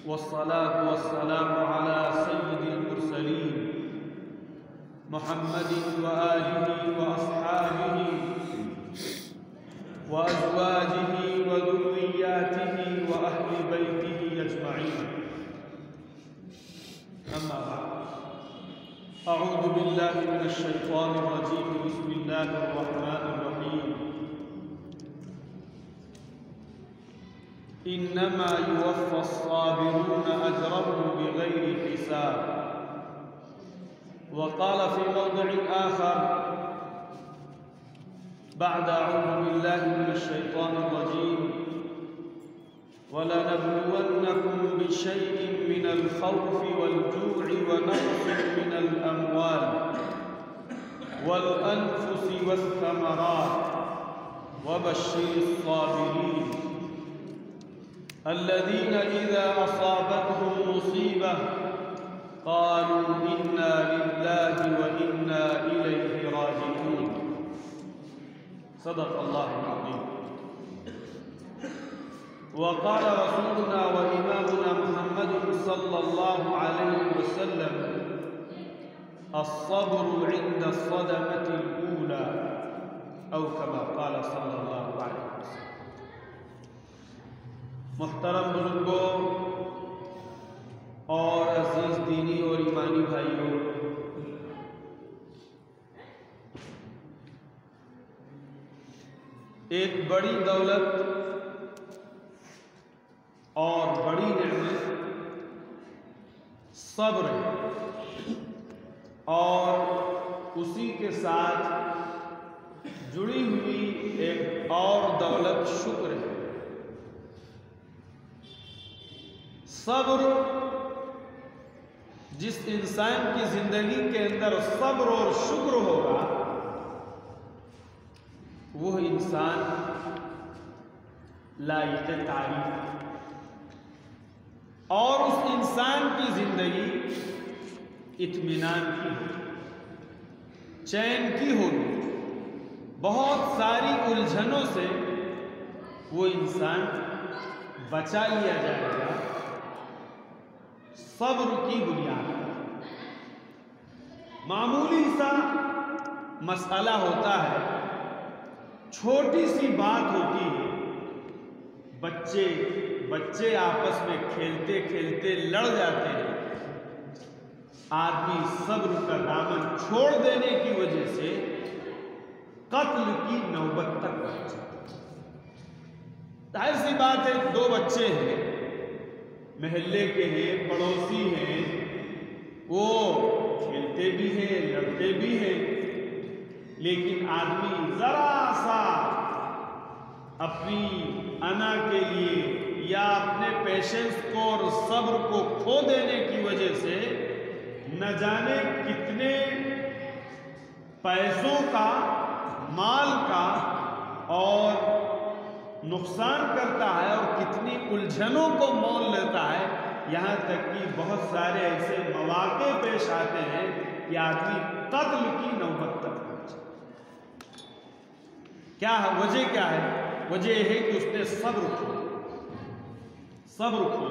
والصلاة والسلام على سيد المرسلين محمد وآله وأصحابه وأزواجه وذرياته وأهل بيته أجمعين. أما بعد، أعوذ بالله من الشيطان الرجيم. بسم الله الرحمن الرحيم. إنما يوفى الصابرون أجرهم بغير حساب. وقال في موضع آخر بعد أعوذ بالله من الشيطان الرجيم: وَلَنَبْلُوَنَّكُمْ بِشَيْءٍ مِّنَ الْخَوْفِ وَالْجُوعِ وَنَقْصٍ مِّنَ الْأَمْوَالِ وَالْأَنفُسِ وَالثَّمَرَاتِ وَبَشِّرِ الصَّابِرِينَ الَّذِينَ إِذَا أَصَابَتْهُمْ مُصِيبَةٌ قَالُوا إِنَّا لِلَّهِ وَإِنَّا إِلَيْهِ رَاجِعُونَ. صدق الله العظيم. وقال رسولنا وإمامنا محمد صلى الله عليه وسلم: الصبر عند الصدمة الأولى، أو كما قال صلى الله عليه وسلم. محترم بزرگوں اور عزیز دینی اور ایمانی بھائیوں، ایک بڑی دولت اور بڑی نعمت صبر ہے، اور اسی کے ساتھ جڑی ہوئی ایک اور دولت شکر ہے۔ صبر، جس انسان کی زندگی کے اندر صبر اور شکر ہوگا، وہ انسان لائق تعریف، اور اس انسان کی زندگی اطمینان کی ہوگی، چین کی ہوگی، بہت ساری الجھنوں سے وہ انسان بچا لیا جائے گا صبر کی بنیاد پر۔ معمولی سا مسئلہ ہوتا ہے، چھوٹی سی بات ہوتی ہے، بچے آپس میں کھیلتے کھیلتے لڑ جاتے ہیں، آدمی صبر کا دامن چھوڑ دینے کی وجہ سے قتل کی نوبت تک پہنچ جاتا ہے۔ ظاہر سی بات ہے، دو بچے ہیں، محلے کے ہیں، پڑوسی ہیں، وہ کھیلتے بھی ہیں، لڑتے بھی ہیں، لیکن آدمی ذرا سا اپنی انا کے لیے یا اپنے پیشنس کو اور صبر کو کھو دینے کی وجہ سے نہ جانے کتنے پیسوں کا، مال کا اور نقصان کرتا ہے، اور کتنی الجھنوں کو مول لیتا ہے، یہاں تک کہ بہت سارے ایسے مواقع پیش آتے ہیں کہ آدمی قتل کی نوبت تک پہنچے۔ کیا ہے وجہ؟ کیا ہے وجہ؟ یہ ہے کہ اس نے صبر کھو،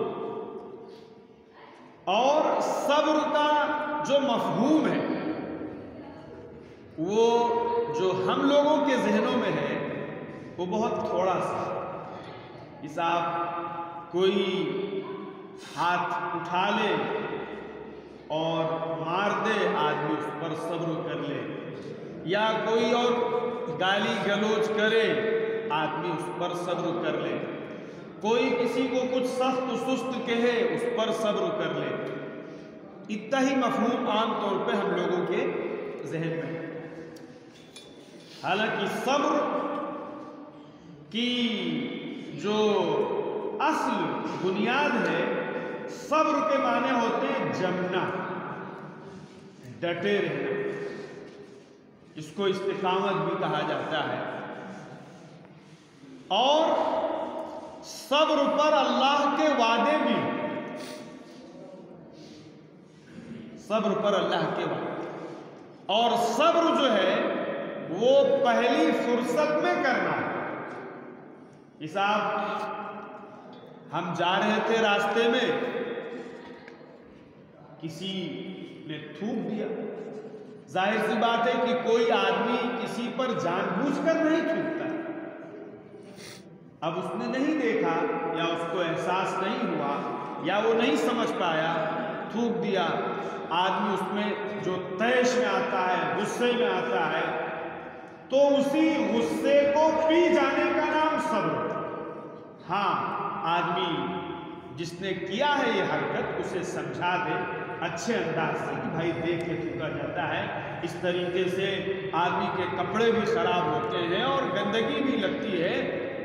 اور صبر کا جو مفہوم ہے، وہ جو ہم لوگوں کے ذہنوں میں ہے، وہ بہت تھوڑا سا۔ اس آپ کوئی ہاتھ اٹھا لے اور مار دے، آدمی اس پر صبر کر لے، یا کوئی اور گالی گلوچ کرے، آدمی اس پر صبر کر لے، کوئی کسی کو کچھ سخت سست کہے، اس پر صبر کر لے۔ اتنا ہی مفہوم عام طور پہ ہم لوگوں کے ذہن میں ہے۔ حالانکہ صبر کی جو اصل بنیاد ہے، صبر کے معنی ہوتے ہیں جمنا، ڈٹے رہنا، اس کو استقامت بھی کہا جاتا ہے۔ اور صبر پر اللہ کے وعدے بھی، صبر پر اللہ کے وعدے، اور صبر جو ہے وہ پہلی فرصت میں کرنا ہے۔ حساب ہم جا رہے تھے راستے میں، کسی نے تھوک دیا. ظاہر سی بات ہے کہ کوئی آدمی کسی پر جان بوجھ کر نہیں تھوکتا. اب اس نے نہیں دیکھا یا اس کو احساس نہیں ہوا یا وہ نہیں سمجھ پایا, تھوک دیا. آدمی اس میں جو طیش میں آتا ہے, غصے میں آتا ہے, تو اسی غصے کو پی جانے کا نام صبر. ہاں, آدمی جس نے کیا ہے یہ حرکت اسے سمجھا دے اچھے انداز سے کہ بھائی دیکھ کے تھوکا جاتا ہے. اس طریقے سے آدمی کے کپڑے بھی خراب ہوتے ہیں اور گندگی بھی لگتی ہے.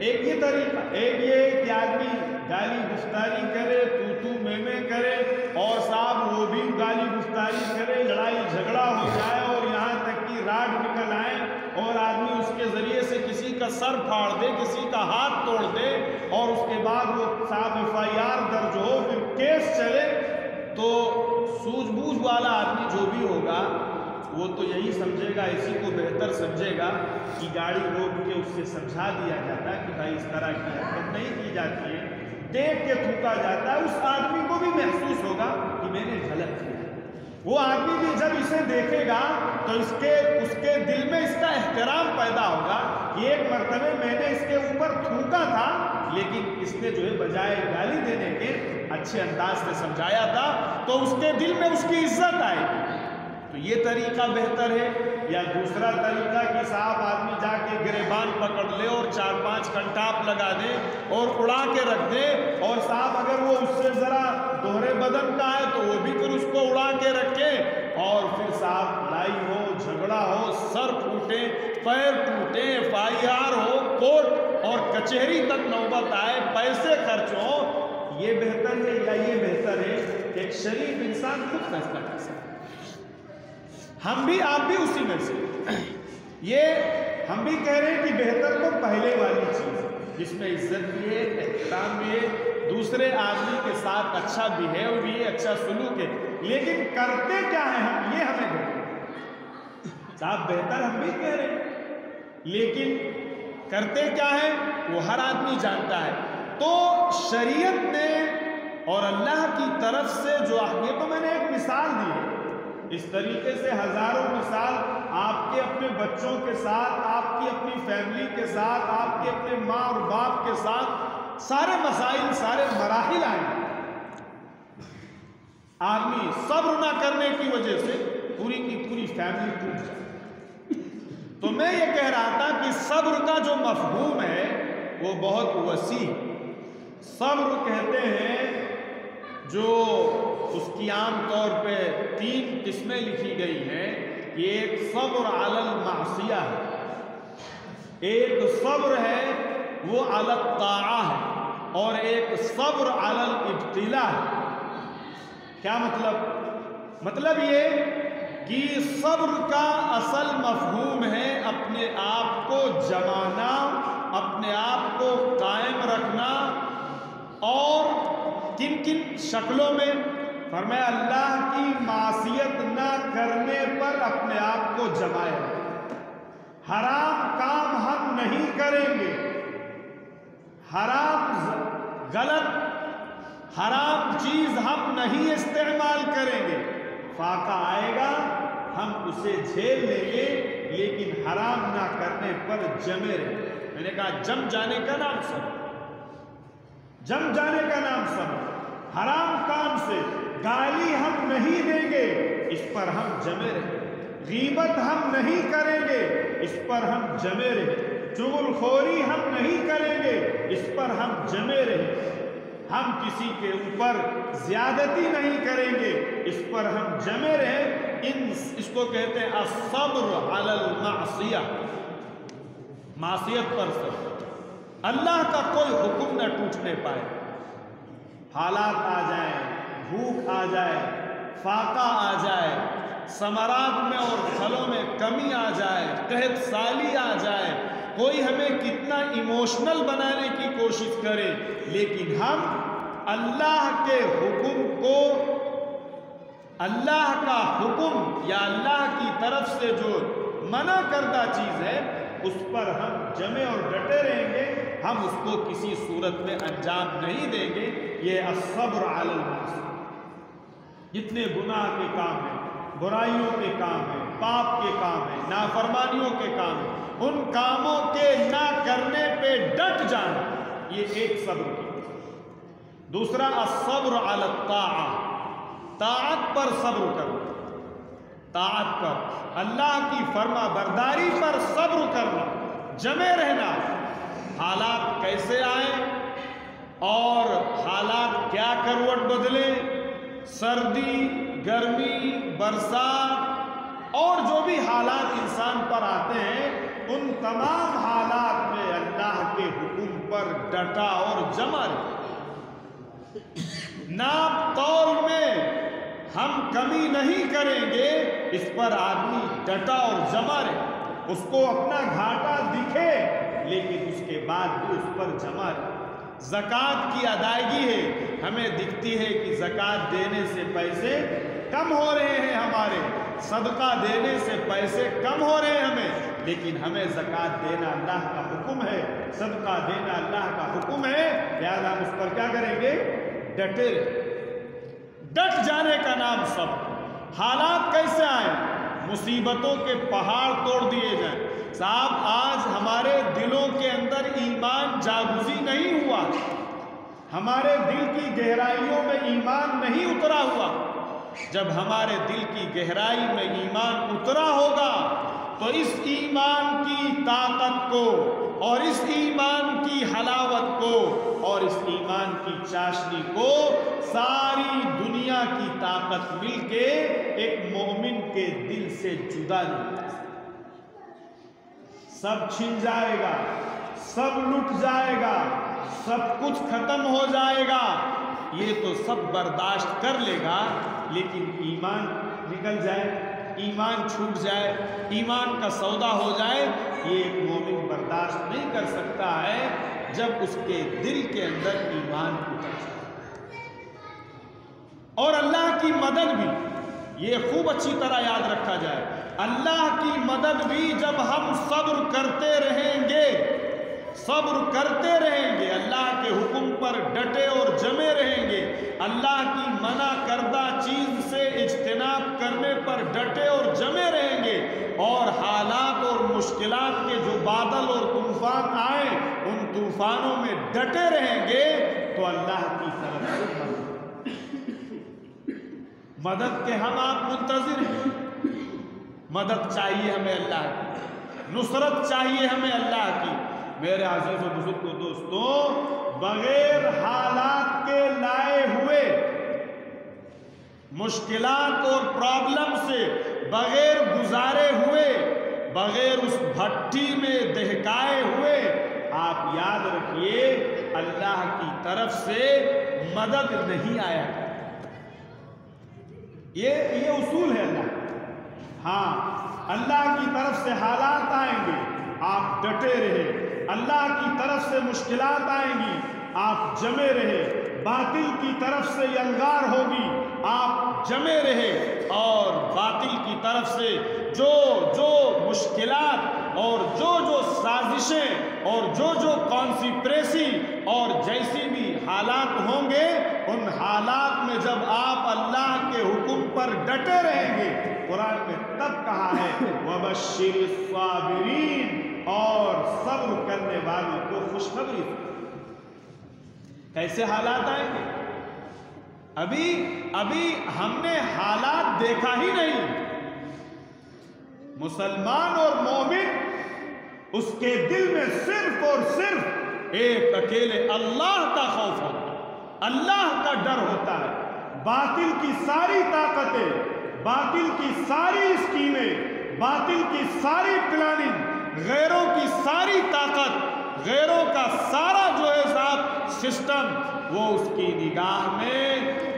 ایک یہ طریقہ, ایک یہ کہ آدمی گالی گفتاری کرے, تو میں کرے, اور صاحب وہ بھی گالی گفتاری کرے, لڑائی جھگڑا ہو جائے اور یہاں تک کہ راڈ نکل آئے اور آدمی اس کے ذریعے سے کسی کا سر پھاڑ دے, کسی کا ہاتھ توڑ دے, اور اس کے بعد وہ صاحب FIR درج ہو, پھر کیس چلے. تو سوجھ بوجھ والا آدمی جو بھی ہوگا وہ تو یہی سمجھے گا, اسی کو بہتر سمجھے گا کہ گاڑی روک کے اس سے سمجھا دیا جاتا ہے کہ بھائی اس طرح کی حرکت نہیں کی جاتی ہے, دیکھ کے تھوکا جاتا ہے. اس آدمی کو بھی محسوس ہوگا کہ میں نے غلط کیا. وہ آدمی بھی جب اسے دیکھے گا تو اس کے دل میں اس کا احترام پیدا ہوگا کہ ایک مرتبہ میں نے اس کے اوپر تھوکا تھا, لیکن اس نے جو ہے بجائے گالی دینے کے اچھے انداز سے سمجھایا تھا, تو اس کے دل میں اس کی عزت آئے گی. تو یہ طریقہ بہتر ہے. یا دوسرا طریقہ کہ صاحب آدمی جا کے گریبان پکڑ لے اور 4-5 کنٹاپ لگا دے اور اڑا کے رکھ دے, اور صاحب اگر وہ اس سے ذرا دوہرے بدن کا ہے تو وہ بھی پھر اس کو اڑا کے رکھے, اور پھر صاحب لڑائی ہو, جھگڑا ہو, سر پھوٹے, پیر ٹوٹے, FIR ہو, کورٹ اور کچہری تک نوبت آئے, پیسے خرچ ہو. یہ بہتر ہے یا یہ بہتر ہے کہ ایک شریف انسان خود فیصلہ کر سکے. ہم بھی آپ بھی اسی میں سے. یہ ہم بھی کہہ رہے ہیں کہ بہتر تو پہلے والی چیز جس میں عزت بھی ہے, احترام بھی ہے, دوسرے آدمی کے ساتھ اچھا بہیو بھی ہے, اچھا سلوک ہے. لیکن کرتے کیا ہیں ہم, یہ ہمیں بہتر صاحب بہتر ہم بھی کہہ رہے ہیں, لیکن کرتے کیا ہیں وہ ہر آدمی جانتا ہے. تو شریعت نے اور اللہ کی طرف سے جو یہ تو میں نے ایک مثال دی ہے, اس طریقے سے ہزاروں مثال آپ کے اپنے بچوں کے ساتھ, آپ کی اپنی فیملی کے ساتھ, آپ کے اپنے ماں اور باپ کے ساتھ سارے مسائل, سارے مراحل آئیں. آدمی صبر نہ کرنے کی وجہ سے پوری کی پوری فیملی ٹوٹ جائے. تو میں یہ کہہ رہا تھا کہ صبر کا جو مفہوم ہے وہ بہت وسیع. صبر کہتے ہیں جو اس کی عام طور پہ 3 قسمیں لکھی گئی ہیں کہ ایک صبر علی المعصیہ ہے, ایک صبر ہے وہ علی الطاعہ ہے, اور ایک صبر علی الابتلاء ہے. کیا مطلب یہ کہ صبر کا اصل مفہوم ہے اپنے آپ کو جمانا, اپنے آپ کو قائم رکھنا, اور کن کن شکلوں میں فرمایا اللہ کی معصیت نہ کرنے پر اپنے آپ کو جمائے. حرام کام ہم نہیں کریں گے, حرام چیز ہم نہیں استعمال کریں گے. فاقہ آئے گا ہم اسے جھیل لیں گے, لیکن حرام نہ کرنے پر جمے رہیں. میں نے کہا جم جانے کا نام صبر, جم جانے کا نام صبر. حرام کام سے گالی ہم نہیں دیں گے, اس پر ہم جمے رہیں. غیبت ہم نہیں کریں گے, اس پر ہم جمے رہیں. چغل خوری ہم نہیں کریں گے, اس پر ہم جمے رہیں. ہم کسی کے اوپر زیادتی نہیں کریں گے, اس پر ہم جمے رہیں. اس کو کہتے ہیں الصبر علی المعصیہ, معصیت پر صبر. اللہ کا کوئی حکم نہ ٹوٹنے پائے. حالات آ جائیں, بھوک آ جائے, فاقہ آ جائے, ثمرات میں اور پھلوں میں کمی آ جائے, قحط سالی آ جائے, کوئی ہمیں کتنا ایموشنل بنانے کی کوشش کرے, لیکن ہم اللہ کے حکم کو, اللہ کا حکم یا اللہ کی طرف سے جو منع کردہ چیز ہے اس پر ہم جمے اور ڈٹے رہیں گے. ہم اس کو کسی صورت میں انجام نہیں دیں گے. یہ الصبر علی المعصیہ. جتنے گناہ کے کام ہیں، برائیوں کے کام ہیں، پاپ کے کام ہیں، نافرمانیوں کے کام ہیں، ان کاموں کے نہ کرنے پہ ڈٹ جانا، یہ ایک صبر کی۔ دوسرا الصبر علی الطاعہ، طاعت پر صبر کرنا، طاعت پر، اللہ کی فرما برداری پر صبر کرنا، جمے رہنا، حالات کیسے آئیں اور حالات کیا کروٹ بدلے، سردی، گرمی، برسات اور جو بھی حالات انسان پر آتے ہیں، ان تمام حالات میں اللہ کے حکم پر ڈٹا اور جمع رہے۔ ناپ تول میں ہم کمی نہیں کریں گے، اس پر آدمی ڈٹا اور جمع رہے، اس کو اپنا گھاٹا دکھے لیکن اس کے بعد بھی اس پر جمع رہے۔ زکوٰۃ کی ادائیگی ہے، ہمیں دکھتی ہے کہ زکوٰۃ دینے سے پیسے کم ہو رہے ہیں ہمارے، صدقہ دینے سے پیسے کم ہو رہے ہیں ہمیں، لیکن ہمیں زکوٰۃ دینا اللہ کا حکم ہے، صدقہ دینا اللہ کا حکم ہے، لہذا ہم اس پر کیا کریں گے؟ ڈٹے رہیں۔ ڈٹ جانے کا نام صبر۔ حالات کیسے آئیں؟ مصیبتوں کے پہاڑ توڑ دیے جائیں۔ صاحب آج ہمارے دلوں کے اندر ایمان جاگزی نہیں ہوا، ہمارے دل کی گہرائیوں میں ایمان نہیں اترا ہوا۔ جب ہمارے دل کی گہرائی میں ایمان اترا ہوگا تو اس ایمان کی طاقت کو اور اس ایمان کی حلاوت کو اور اس ایمان کی چاشنی کو ساری دنیا کی طاقت مل کے ایک مومن کے دل سے جدا نہیں کر سکتی۔ سب چھن جائے گا، سب لٹ جائے گا، سب کچھ ختم ہو جائے گا، یہ تو سب برداشت کر لے گا، لیکن ایمان نکل جائے، ایمان چھوٹ جائے، ایمان کا سودا ہو جائے، یہ ایک مومن برداشت نہیں کر سکتا ہے جب اس کے دل کے اندر ایمان اتر جائے۔ اور اللہ کی مدد بھی، یہ خوب اچھی طرح یاد رکھا جائے، اللہ کی مدد بھی جب ہم صبر کرتے رہیں گے، صبر کرتے رہیں گے، اللہ کے حکم پر ڈٹے اور جمے رہیں گے، اللہ کی منع کردہ چیز سے اجتناب کرنے پر ڈٹے اور جمے رہیں گے، اور حالات اور مشکلات کے جو بادل اور طوفان آئیں ان طوفانوں میں ڈٹے رہیں گے تو اللہ کی طرف سے مدد کے ہم آپ منتظر ہیں۔ مدد چاہیے ہمیں اللہ کی، نصرت چاہیے ہمیں اللہ کی۔ میرے عزیز و بزرگوں دوستوں، بغیر حالات کے لائے ہوئے مشکلات اور پرابلم سے بغیر گزارے ہوئے، بغیر اس بھٹی میں دہکائے ہوئے، آپ یاد رکھیے اللہ کی طرف سے مدد نہیں آیا کرتی۔ یہ اصول ہے اللہ۔ ہاں، اللہ کی طرف سے حالات آئیں گے، آپ ڈٹے رہے، اللہ کی طرف سے مشکلات آئیں گی، آپ جمے رہے، باطل کی طرف سے یلغار ہوگی، آپ جمے رہے، اور باطل کی طرف سے جو مشکلات اور جو سازشیں اور جو کانسپریسی اور جیسی بھی حالات ہوں گے، ان حالات میں جب آپ اللہ کے حکم پر ڈٹے رہیں گے، قرآن میں تب کہا ہے وَبَشِّرِ الصَّابِرِينَ، اور صبر کرنے والوں کو خوشخبری۔ کیسے حالات آئیں گے؟ ابھی ہم نے حالات دیکھا ہی نہیں۔ مسلمان اور مومن، اس کے دل میں صرف اور صرف ایک اکیلے اللہ کا خوف ہوتا ہے، اللہ کا ڈر ہوتا ہے۔ باطل کی ساری طاقتیں، باطل کی ساری اسکیمیں، باطل کی ساری پلاننگ، غیروں کی ساری طاقت، غیروں کا سارا جو ہے صاحب سسٹم، وہ اس کی نگاہ میں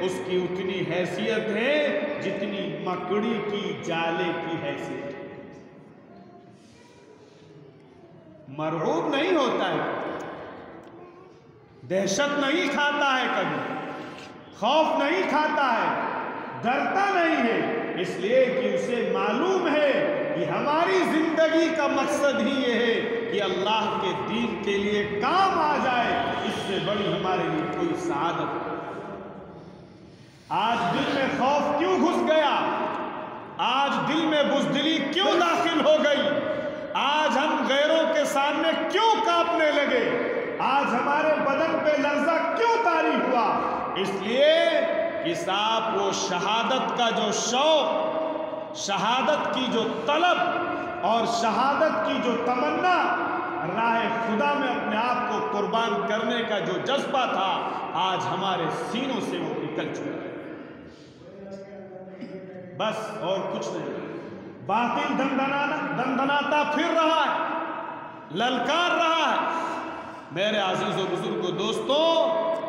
اس کی اتنی حیثیت ہے جتنی مکڑی کی جالے کی حیثیت ہے۔ مرعوب نہیں ہوتا ہے، دہشت نہیں کھاتا ہے، کبھی خوف نہیں کھاتا ہے، ڈرتا نہیں ہے، اس لیے کہ اسے معلوم ہے کہ ہماری زندگی کا مقصد ہی یہ ہے کہ اللہ کے دین کے لیے کام آ جائے، اس سے بڑی ہمارے لیے کوئی سعادت نہیں۔ آج دل میں خوف کیوں گھس گیا؟ آج دل میں بزدلی کیوں داخل ہو گئی؟ آج ہم غیروں کے سامنے کیوں کانپنے لگے؟ آج ہمارے بدن پہ لرزہ کیوں طاری ہوا؟ اس لیے کہ صاحب وہ شہادت کا جو شوق، شہادت کی جو طلب اور شہادت کی جو تمنا، راہ خدا میں اپنے آپ کو قربان کرنے کا جو جذبہ تھا، آج ہمارے سینوں سے وہ نکل چکا ہے۔ بس اور کچھ نہیں۔ باطل دندناتا پھر رہا ہے، للکار رہا ہے۔ میرے عزیز و بزرگ دوستوں،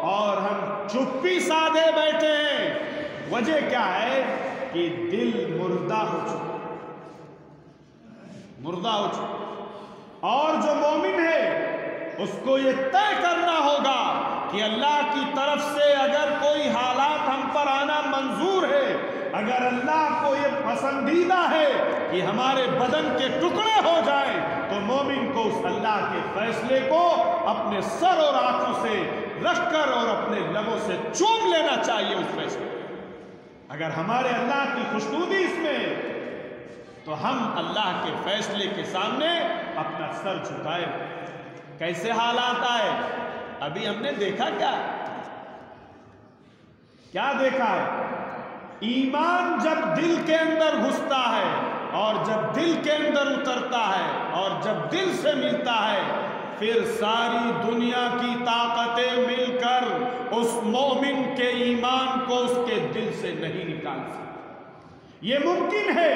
اور ہم چپی سادے بیٹھے ہیں۔ وجہ کیا ہے کہ دل مردہ ہو چکا، مردہ ہو چکا۔ اور جو مومن ہے اس کو یہ طے کرنا ہوگا کہ اللہ کی طرف سے اگر کوئی حالات ہم پر آنا منظور ہے، اگر اللہ کو یہ پسندیدہ ہے کہ ہمارے بدن کے ٹکڑے ہو جائیں، تو مومن کو اس اللہ کے فیصلے کو اپنے سر اور آنکھوں سے رکھ کر اور اپنے لبوں سے چوم لینا چاہیے اس فیصلے۔ اگر ہمارے اللہ کی خوشنودی اس میں، تو ہم اللہ کے فیصلے کے سامنے اپنا سر جھکائے۔ کیسے حالات آئے ابھی ہم نے دیکھا، کیا دیکھا ہے؟ ایمان جب دل کے اندر گھستا ہے اور جب دل کے اندر اترتا ہے اور جب دل سے ملتا ہے، پھر ساری دنیا کی طاقتیں مل کر اس مومن کے ایمان کو اس کے دل سے نہیں نکال سکتی۔ یہ ممکن ہے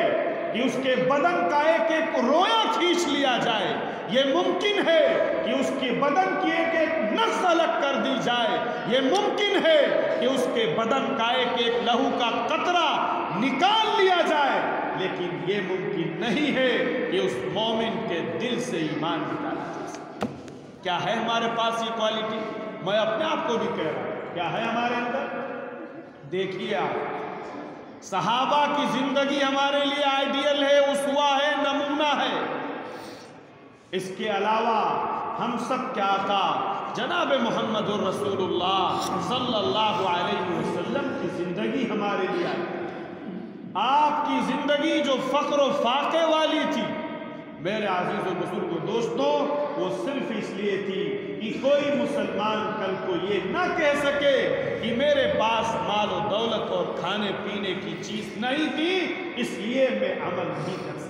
کہ اس کے بدن کا ایک ایک رویا کھینچ لیا جائے، یہ ممکن ہے کہ اس کے بدن کی ایک ایک نس الگ کر دی جائے، یہ ممکن ہے کہ اس کے بدن کا ایک ایک لہو کا قطرہ نکال لیا جائے، لیکن یہ ممکن نہیں ہے کہ اس مومن کے دل سے ایمان نکالا جا سکے۔ کیا ہے ہمارے پاس یہ کوالٹی؟ میں اپنے آپ کو بھی کہہ رہا ہوں، کیا ہے ہمارے اندر؟ دیکھیے آپ، صحابہ کی زندگی ہمارے لیے آئیڈیل ہے، اسوہ ہے، نمونہ ہے۔ اس کے علاوہ ہم سب کے آقا جناب محمد الرسول اللہ صلی اللہ علیہ وسلم کی زندگی ہمارے لیے آئی۔ آپ کی زندگی جو فخر و فاقے والی تھی میرے عزیز و بزرگ دوستوں، وہ صرف اس لیے تھی کہ کوئی مسلمان کل کو یہ نہ کہہ سکے کہ میرے پاس مال و دولت اور کھانے پینے کی چیز نہیں تھی، اس لیے میں عمل نہیں کر سکتا۔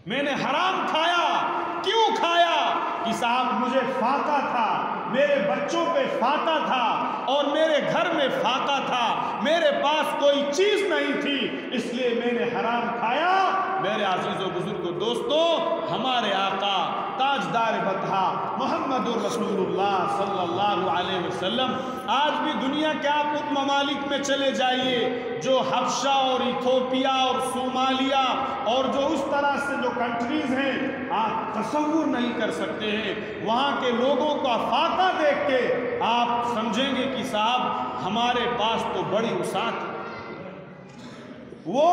میں نے حرام کھایا، کیوں کھایا؟ کہ صاحب مجھے فاقہ تھا، میرے بچوں پہ فاقہ تھا اور میرے گھر میں فاقہ تھا، میرے پاس کوئی چیز نہیں تھی، اس لیے میں نے حرام کھایا۔ میرے عزیز و بزرگ دوستوں، ہمارے آقا تاجدار بطحہ محمد الرسول اللہ صلی اللہ علیہ وسلم، آج بھی دنیا کے آپ ان ممالک میں چلے جائیے جو حبشہ اور ایتھوپیا اور صومالیہ اور جو اس طرح سے جو کنٹریز ہیں، آپ تصور نہیں کر سکتے ہیں۔ وہاں کے لوگوں کا فاقہ دیکھ کے آپ سمجھیں گے کہ صاحب ہمارے پاس تو بڑی وسعت ہے۔ وہ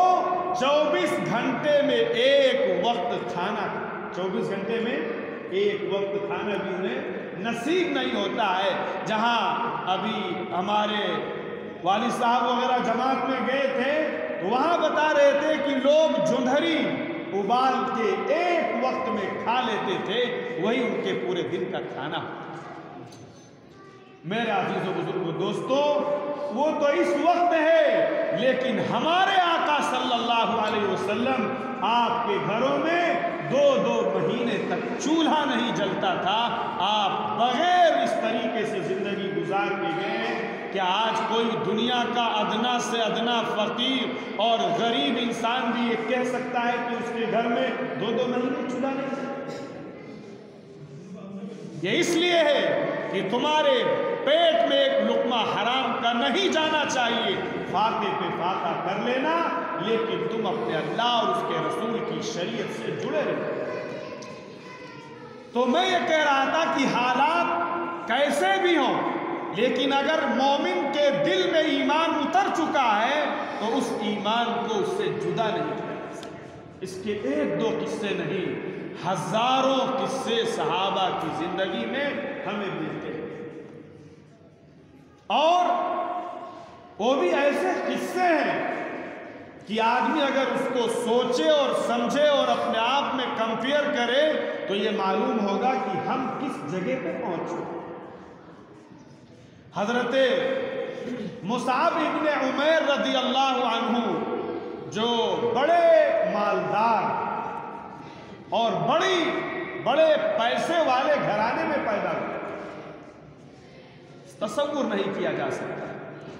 24 گھنٹے میں ایک وقت کھانا، 24 گھنٹے میں ایک وقت کھانا بھی انہیں نصیب نہیں ہوتا ہے۔ جہاں ابھی ہمارے والد صاحب وغیرہ جماعت میں گئے تھے تو وہاں بتا رہے تھے کہ لوگ جندھری ابال کے ایک وقت میں کھا لیتے تھے، وہی ان کے پورے دن کا کھانا۔ میرے عزیز و بزرگ دوستوں، وہ تو اس وقت ہے، لیکن ہمارے آقا صلی اللہ علیہ وسلم، آپ کے گھروں میں 2 مہینے تک چولہا نہیں جلتا تھا۔ آپ بغیر اس طریقے سے زندگی گزار کے گئے کہ آج کوئی دنیا کا ادنا سے ادنا فقیر اور غریب انسان بھی یہ کہہ سکتا ہے کہ اس کے گھر میں 2 مہینے چولہا نہیں جلتا۔ یہ اس لیے ہے کہ تمہارے پیٹ میں ایک لقمہ حرام کا نہیں جانا چاہیے۔ فاقے پہ فاقہ کر لینا، لیکن تم اپنے اللہ اور اس کے رسول کی شریعت سے جڑے رہو۔ تو میں یہ کہہ رہا تھا کہ حالات کیسے بھی ہوں، لیکن اگر مومن کے دل میں ایمان اتر چکا ہے تو اس ایمان کو اس سے جدا نہیں کر سکتا۔ اس کے 1-2 قصے نہیں، ہزاروں قصے صحابہ کی زندگی میں ہمیں ملتے ہیں۔ اور وہ بھی ایسے قصے ہیں کہ آدمی اگر اس کو سوچے اور سمجھے اور اپنے آپ میں کمپیئر کرے تو یہ معلوم ہوگا کہ ہم کس جگہ پہ پہنچے۔ حضرت مصعب ابن عمیر رضی اللہ عنہ جو بڑے مالدار اور بڑے پیسے والے گھرانے میں پیدا ہوئے، تصور نہیں کیا جا سکتا۔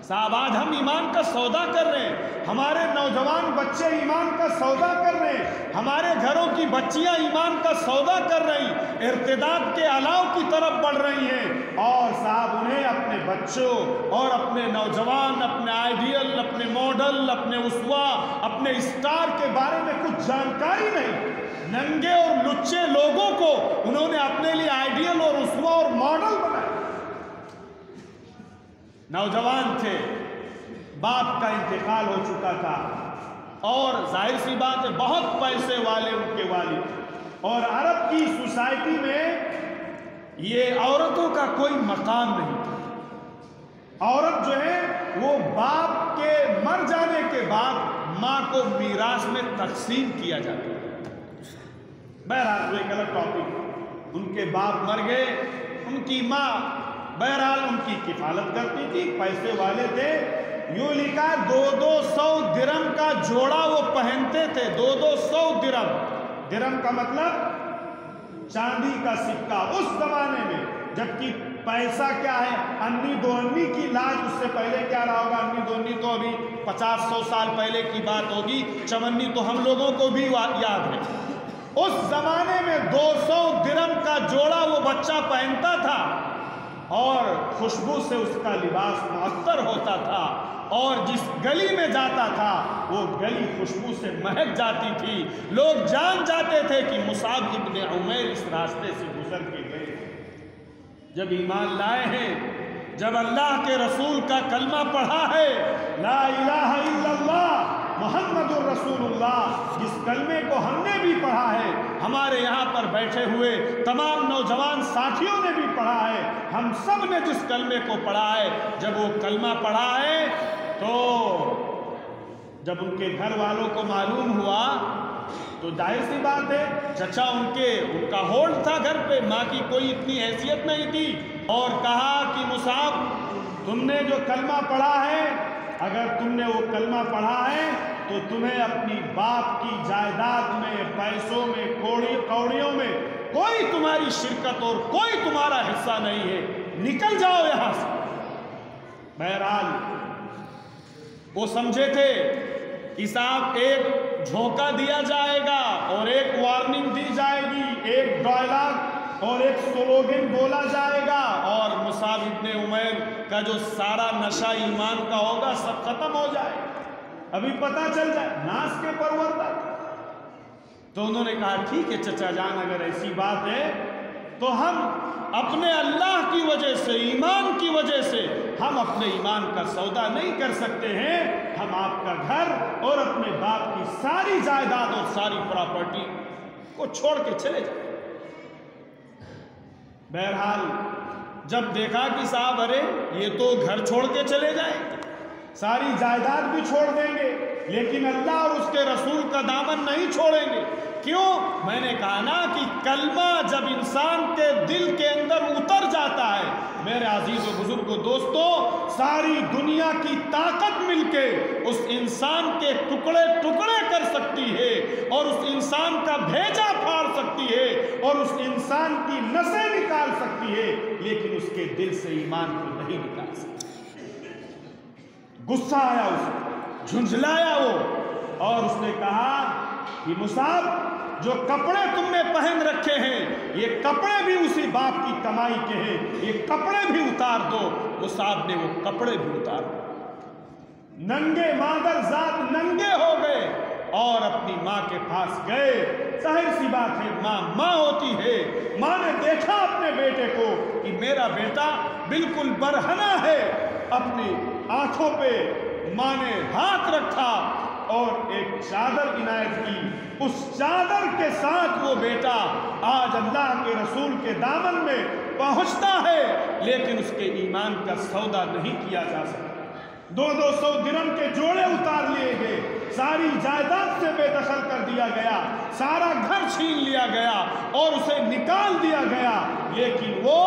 صاحب آج ہم ایمان کا سودا کر رہے ہیں، ہمارے نوجوان بچے ایمان کا سودا کر رہے ہیں، ہمارے گھروں کی بچیاں ایمان کا سودا کر رہی، ارتداد کے الاؤ کی طرف بڑھ رہی ہیں، اور صاحب انہیں اپنے بچوں اور اپنے نوجوان، اپنے آئیڈیل، اپنے ماڈل، اپنے اسوا، اپنے اسٹار کے بارے میں کچھ جانکاری نہیں۔ ننگے اور لچے لوگوں کو انہوں نے اپنے لیے آئیڈیل اور اسوا اور ماڈل بنایا۔ نوجوان تھے، باپ کا انتقال ہو چکا تھا، اور ظاہر سی بات ہے بہت پیسے والے ان کے والد، اور عرب کی سوسائٹی میں یہ عورتوں کا کوئی مقام نہیں تھا۔ عورت جو ہے وہ باپ کے مر جانے کے بعد ماں کو میراث میں تقسیم کیا جاتا ہے۔ بہرحال وہ ایک الگ ٹاپک، ان کے باپ مر گئے، ان کی ماں بہرحال ان کی کفالت کرتی تھی، پیسے والے تھے۔ یوں لکھا 200 درم کا جوڑا وہ پہنتے تھے، 200 درم۔ درم کا مطلب چاندی کا سکہ اس زمانے میں، جبکہ پیسہ کیا ہے، انی دو انی کی لاج۔ اس سے پہلے کیا رہا ہوگا، انی دو انی تو ابھی 50-100 سال پہلے کی بات ہوگی، چمنی تو ہم لوگوں کو بھی یاد ہے۔ اس زمانے میں 200 درم کا جوڑا وہ بچہ پہنتا تھا، اور خوشبو سے اس کا لباس معطر ہوتا تھا، اور جس گلی میں جاتا تھا وہ گلی خوشبو سے مہک جاتی تھی۔ لوگ جان جاتے تھے کہ مصعب ابن عمیر اس راستے سے گزر کے گئے۔ جب ایمان لائے ہیں، جب اللہ کے رسول کا کلمہ پڑھا ہے، لا الہ الا اللہ محمد الرسول اللہ، جس کلمے کو ہم نے بھی پڑھا ہے، ہمارے یہاں پر بیٹھے ہوئے تمام نوجوان ساتھیوں نے بھی پڑھا ہے، ہم سب نے جس کلمے کو پڑھا ہے، جب وہ کلمہ پڑھا ہے تو جب ان کے گھر والوں کو معلوم ہوا تو ظاہر سی بات ہے چچا ان کا ہولڈ تھا گھر پہ، ماں کی کوئی اتنی حیثیت نہیں تھی، اور کہا کہ مصعب تم نے جو کلمہ پڑھا ہے، اگر تم نے وہ کلمہ پڑھا ہے تو تمہیں اپنی باپ کی جائیداد میں، پیسوں میں، کوڑیوں میں کوئی تمہاری شرکت اور کوئی تمہارا حصہ نہیں ہے، نکل جاؤ یہاں سے۔ بہرحال وہ سمجھے تھے کہ صاحب ایک جھونکا دیا جائے گا اور ایک وارننگ دی جائے گی، ایک ڈائلاگ اور ایک سلوگن بولا جائے گا، اور مصعب ابن عمیر کا جو سارا نشہ ایمان کا ہوگا سب ختم ہو جائے، ابھی پتہ چل جائے، ناس کے پروردہ۔ تو انہوں نے کہا ٹھیک ہے چچا جان، اگر ایسی بات ہے تو ہم اپنے اللہ کی وجہ سے، ایمان کی وجہ سے ہم اپنے ایمان کا سودا نہیں کر سکتے ہیں، ہم آپ کا گھر اور اپنے باپ کی ساری جائیداد اور ساری پراپرٹی کو چھوڑ کے چلے جائیں۔ بہرحال جب دیکھا کہ صاحب ارے یہ تو گھر چھوڑ کے چلے جائیں، ساری جائیداد بھی چھوڑ دیں گے، لیکن اللہ اور اس کے رسول کا دامن نہیں چھوڑیں گے۔ کیوں؟ میں نے کہا نا کہ کلمہ جب انسان کے دل کے اندر اتر جاتا ہے، میرے عزیز و بزرگوں دوستو، ساری دنیا کی طاقت مل کے اس انسان کے ٹکڑے ٹکڑے کر سکتی ہے، اور اس انسان کا بھیجا پھاڑ سکتی ہے، اور اس انسان کی نسیں نکال سکتی ہے، لیکن اس کے دل سے ایمان کو نہیں نکال سکتی۔ غصہ آیا اسے، جھنجھلایا وہ، اور اس نے کہا کہ مصعب جو کپڑے تم نے پہن رکھے ہیں یہ کپڑے بھی اسی باپ کی کمائی کے ہیں، یہ کپڑے بھی اتار دو۔ مصعب نے وہ کپڑے بھی اتار دو، ننگے مادر ذات ننگے ہو گئے اور اپنی ماں کے پاس گئے۔ ظاہر سی بات ہے ماں ہوتی ہے، ماں نے دیکھا اپنے بیٹے کو کہ میرا بیٹا بالکل برہنہ ہے، اپنی آنکھوں پہ ماں نے ہاتھ رکھا اور ایک چادر عنایت کی، اس چادر کے ساتھ وہ بیٹا آج اللہ کے رسول کے دامن میں پہنچتا ہے، لیکن اس کے ایمان کا سودا نہیں کیا جا سکتا۔ 200 درہم کے جوڑے اتار لیے گئے، ساری جائیداد سے بے دخل کر دیا گیا، سارا گھر چھین لیا گیا اور اسے نکال دیا گیا، لیکن وہ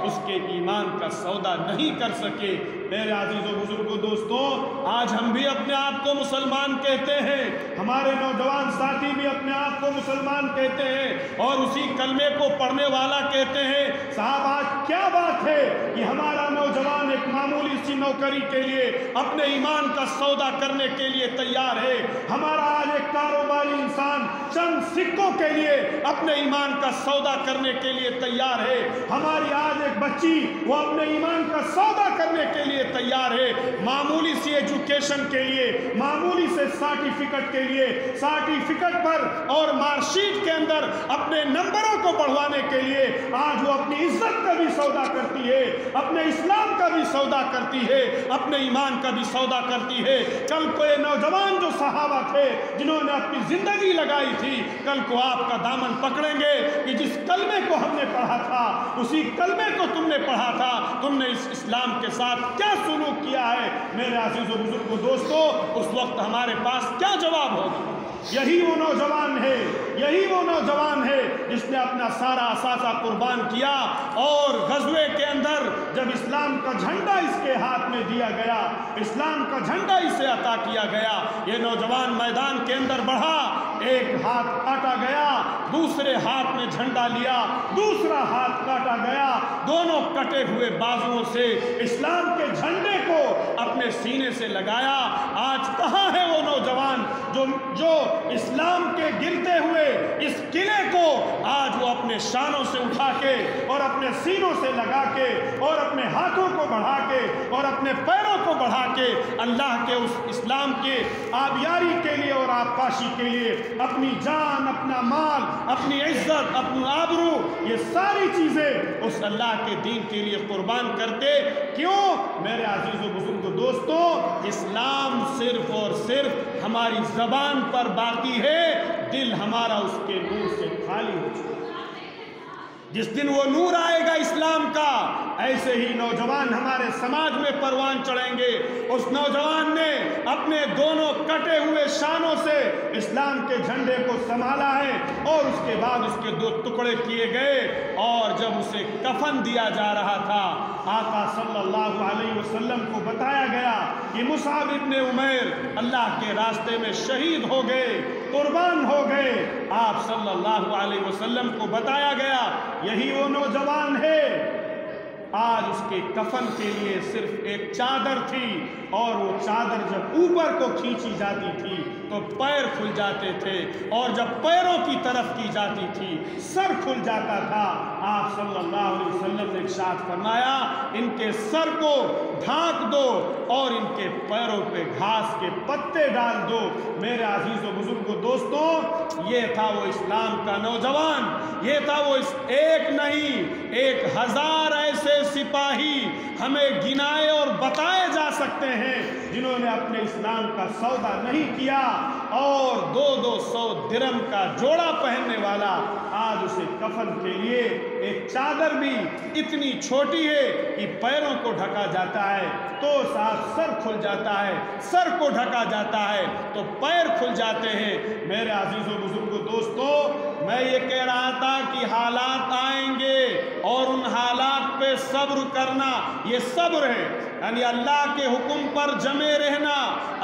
اس کے ایمان کا سودا نہیں کر سکے۔ میرے عزیز و بزرگوں دوستوں، آج ہم بھی اپنے آپ کو مسلمان کہتے ہیں، ہمارے نوجوان ساتھی بھی اپنے آپ کو مسلمان کہتے ہیں اور اسی کلمے کو پڑھنے والا کہتے ہیں۔ صاحب آج کیا بات ہے کہ ہمارا نوجوان ایک معمولی سی نوکری کے لیے اپنے ایمان کا سودا کرنے کے لیے تیار ہے؟ ہمارا آج ایک کاروباری انسان چند سکوں کے لیے اپنے ایمان کا سودا کرنے کے لیے تیار ہے۔ ہماری آج ایک بچی وہ اپنے ایمان کا سودا کرنے کے لیے تیار ہے، معمولی سی ایجوکیشن کے لیے، معمولی سے سرٹیفکیٹ کے لیے، سرٹیفکیٹ پر اور مارک شیٹ کے اندر اپنے نمبروں کو بڑھوانے کے لیے آج وہ اپنی عزت کا بھی سودا کرتی ہے، اپنے اسلام کا بھی سودا کرتی ہے، اپنے ایمان کا بھی سودا کرتی ہے۔ کل کو یہ نوجوان جو صحابہ تھے جنہوں نے اپنی زندگی لگائی تھی، کل کو آپ کا دامن پکڑیں گے کہ جس کلمے کو ہم نے پڑھا تھا، اسی کلمے کو تم نے پڑھا تھا، تم نے اس اسلام کے ساتھ کیا سلوک کیا ہے؟ میرے عزیز و بزرگوں دوستو، اس وقت ہمارے پاس کیا جواب ہوگا؟ یہی وہ نوجوان ہے، یہی وہ نوجوان ہے جس نے اپنا سارا اثاثہ قربان کیا اور غزوے کے اندر جب اسلام کا جھنڈا اس کے ہاتھ میں دیا گیا، اسلام کا جھنڈا اسے عطا کیا گیا، یہ نوجوان میدان کے اندر بڑھا، ایک ہاتھ کاٹا گیا، دوسرے ہاتھ میں جھنڈا لیا، دوسرا ہاتھ کاٹا گیا، دونوں کٹے ہوئے بازوؤں سے اسلام کے جھنڈے کو اپنے سینے سے لگایا۔ آج کہاں ہے وہ نوجوان جو اسلام کے گرتے ہوئے اس قلعے کو آج وہ اپنے شانوں سے اٹھا کے اور اپنے سینوں سے لگا کے اور اپنے ہاتھوں کو بڑھا کے اور اپنے پیروں کو بڑھا کے اللہ کے اس اسلام کے آبیاری کے لیے اور آبپاشی کے لیے اپنی جان، اپنا مال، اپنی عزت، اپنا آبرو، یہ ساری چیزیں اس اللہ کے دین کے لیے قربان کرتے؟ کیوں؟ میرے عزیز و بزرگ دوستوں، اسلام صرف اور صرف ہماری زبان پر باقی ہے، دل ہمارا اس کے نور سے خالی ہو چکا۔ جس دن وہ نور آئے گا اسلام کا، ایسے ہی نوجوان ہمارے سماج میں پروان چڑھیں گے۔ اس نوجوان نے اپنے دونوں کٹے ہوئے شانوں سے اسلام کے جھنڈے کو سنبھالا ہے اور اس کے بعد اس کے 2 ٹکڑے کیے گئے، اور جب اسے کفن دیا جا رہا تھا، آقا صلی اللہ علیہ وسلم کو بتایا گیا کہ مصعب ابن عمیر اللہ کے راستے میں شہید ہو گئے، قربان ہو گئے۔ آپ صلی اللہ علیہ وسلم کو بتایا گیا یہی وہ نوجوان ہے۔ آج اس کے کفن کے لیے صرف ایک چادر تھی، اور وہ چادر جب اوپر کو کھینچی جاتی تھی تو پیر کھل جاتے تھے، اور جب پیروں کی طرف کی جاتی تھی سر کھل جاتا تھا۔ آپ صلی اللہ علیہ وسلم نے ارشاد فرمایا ان کے سر کو ڈھانک دو اور ان کے پیروں پہ گھاس کے پتے ڈال دو۔ میرے عزیز و بزرگوں دوستوں، یہ تھا وہ اسلام کا نوجوان، یہ تھا وہ ایک نہیں 1000 ایسے سپاہی ہمیں گنائے اور بتائے جا سکتے ہیں جنہوں نے اپنے اسلام کا سودا نہیں کیا، اور 200 درہم کا جوڑا پہننے والا آج اسے کفن کے لیے ایک چادر بھی اتنی چھوٹی ہے کہ پیروں کو ڈھکا جاتا ہے تو صاحب سر کھل جاتا ہے، سر کو ڈھکا جاتا ہے تو پیر کھل جاتے ہیں۔ میرے عزیز و بزرگوں دوستو، میں یہ کہہ رہا تھا کہ حالات آئیں گے اور ان حالات پہ صبر کرنا، یہ صبر ہے، یعنی اللہ کے حکم پر جمے رہنا،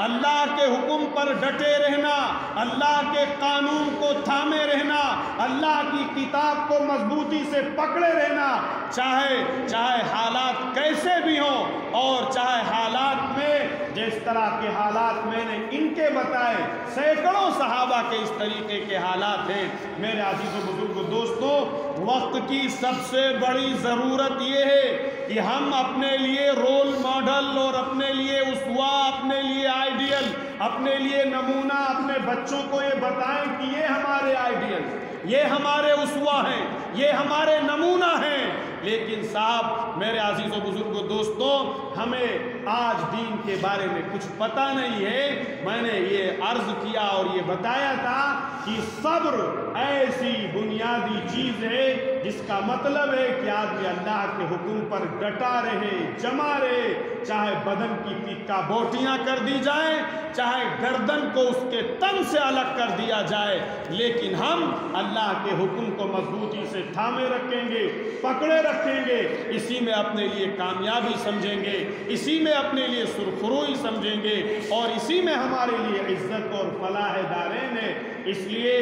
اللہ کے حکم پر ڈٹے رہنا، اللہ کے قانون کو تھامے رہنا، اللہ کی کتاب کو مضبوطی سے پکڑے رہنا، چاہے حالات کیسے بھی ہوں، اور چاہے حالات میں جس طرح کے حالات میں نے ان کے بتائے، سینکڑوں صحابہ کے اس طریقے کے حالات ہیں۔ میرے عزیز و بزرگوں دوستوں، وقت کی سب سے بڑی ضرورت یہ ہے کہ ہم اپنے لیے رول ماڈل اور اپنے لیے اسوہ، اپنے لیے آئیڈیل، اپنے لیے نمونہ اپنے بچوں کو یہ بتائیں کہ یہ ہمارے آئیڈیل، یہ ہمارے اسوہ ہیں، یہ ہمارے نمونہ ہیں۔ لیکن صاحب میرے عزیز و بزرگوں دوستوں، ہمیں آج دین کے بارے میں کچھ پتہ نہیں ہے۔ میں نے یہ عرض کیا اور یہ بتایا تھا کہ صبر ایسی بنیادی چیز ہے جس کا مطلب ہے کہ آدمی اللہ کے حکم پر ڈٹا رہے، جمع رہے، چاہے بدن کی تکا بوٹیاں کر دی جائیں، چاہے گردن کو اس کے تن سے الگ کر دیا جائے، لیکن ہم اللہ کے حکم کو مضبوطی سے تھامے رکھیں گے، پکڑے رکھیں گے، اسی میں اپنے لیے کامیابی سمجھیں گے، اسی میں اپنے لیے سرخروئی سمجھیں گے، اور اسی میں ہمارے لیے عزت اور فلاح دارین ہے۔ اس لیے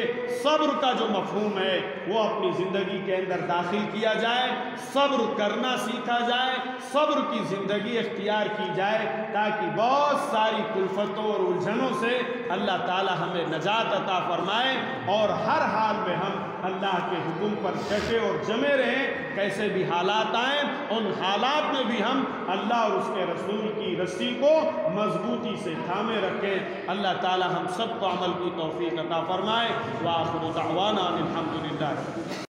صبر کا جو مفہوم ہے وہ اپنی زندگی کے اندر داخل کیا جائے، صبر کرنا سیکھا جائے، صبر کی زندگی اختیار کی جائے، تاکہ بہت ساری کلفتوں اور الجھنوں سے اللہ تعالی ہمیں نجات عطا فرمائے، اور ہر حال میں ہم اللہ کے حکم پر ڈٹے اور جمے رہیں، کیسے بھی حالات آئیں ان حالات میں بھی ہم اللہ اور اس کے رسول کی رسی کو مضبوطی سے تھامے رکھیں۔ اللہ تعالی ہم سب کو عمل کی توفیق عطا فرمائے۔ وآخر دعوانا الحمدللہ۔